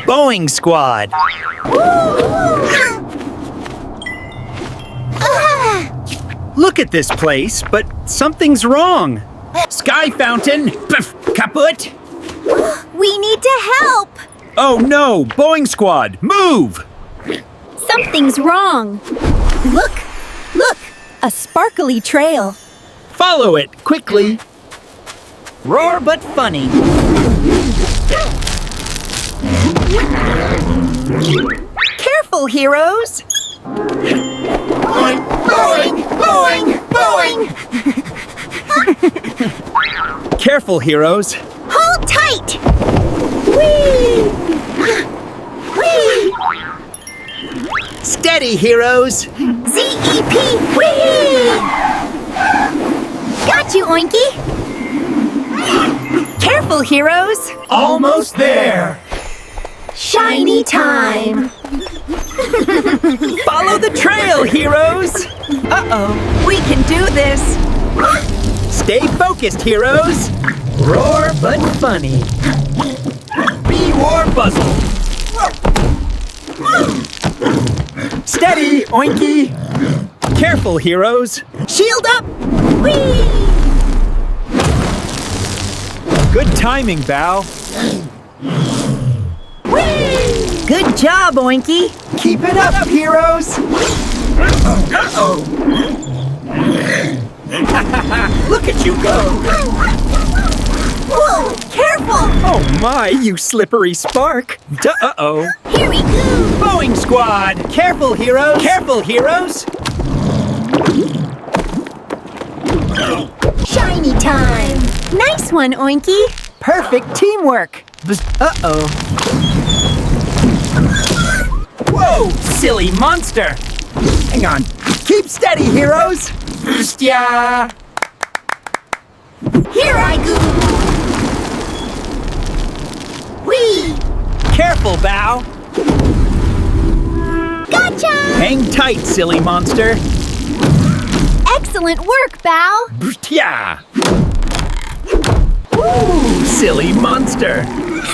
Boeing Squad. Look at this place, but something's wrong. Sky fountain, kaput. We need to help. Oh no, Boeing Squad, move! Something's wrong. Look, a sparkly trail. Follow it, quickly. Roar but funny. Careful, heroes. Boing, boing, boing, boing. Careful, heroes. Hold tight. Whee! Whee! Steady, heroes. ZEP. Whee! Got you, Oinky. Careful, heroes. Almost there. Shiny time. Follow the trail, heroes. Uh-oh, we can do this. Stay focused, heroes. Roar but funny. Be war buzzle. Steady, Oinky. Careful, heroes. Shield up. Whee! Good timing, Bow. Good job, Oinky. Keep it up, heroes. Uh-oh. Look at you go. Whoa, careful. Oh my, you slippery spark. Uh-oh. Here we go. Boeing Squad. Careful, heroes. Careful, heroes. Shiny time. Nice one, Oinky. Perfect teamwork. Uh-oh. Whoa, silly monster. Hang on. Keep steady, heroes. Yeah. Here I go. Whee! Careful, Bow. Gotcha! Hang tight, silly monster. Excellent work, Bow. Yeah. Ooh, silly monster.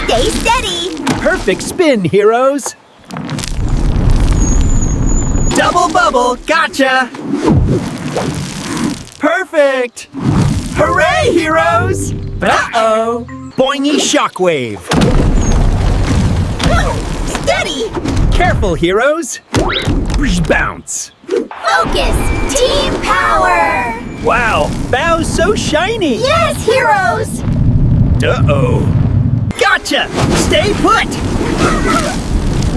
Stay steady. Perfect spin, heroes. Double bubble, gotcha. Perfect. Hooray, heroes. Uh-oh. Boingy shockwave. Steady. Careful, heroes. Bounce. Focus. Team power. Wow, Bow's so shiny. Yes, heroes. Uh-oh. Gotcha. Stay put.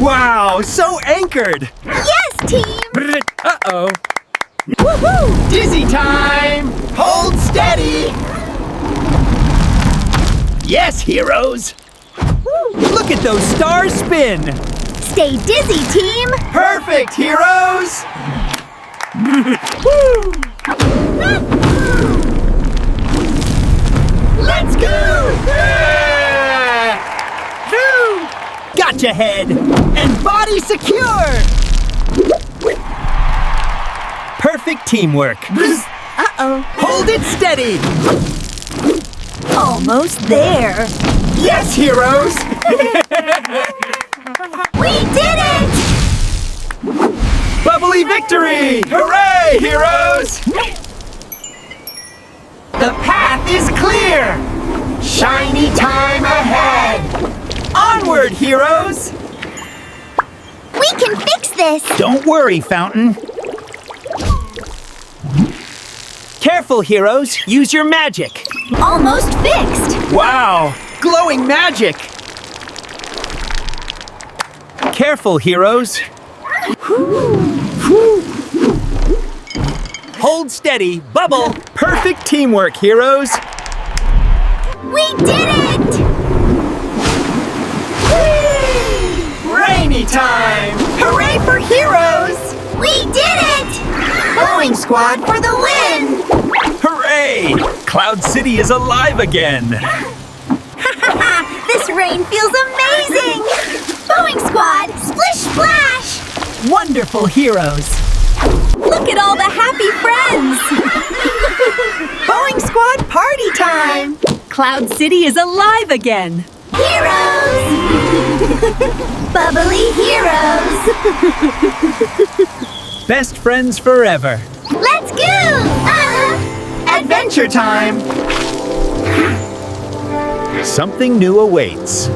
Wow, so anchored. Yes, team. Uh-oh. Woohoo! Dizzy time. Hold steady. Yes, heroes. Look at those stars spin. Stay dizzy, team. Perfect, heroes. Let's go. Gotcha head and body secure. Perfect teamwork. Uh-oh. Hold it steady. Almost there. Yes, heroes. We did it! Bubbly victory! Hooray, heroes! The path is clear. Shiny time ahead. Onward, heroes! We can fix this. Don't worry, Fountain. Careful, heroes. Use your magic. Almost fixed. Wow, glowing magic. Careful, heroes. Hold steady, bubble. Perfect teamwork, heroes. We did it! Rainy time! Hooray for heroes! We did it! Boeing Squad for the win! Hooray! Cloud City is alive again. This rain feels amazing! Boeing Squad, splish splash! Wonderful heroes. Look at all the happy friends! Boeing Squad party time! Cloud City is alive again! Heroes! Bubbly heroes! Best friends forever. Let's go! Adventure time! Something new awaits.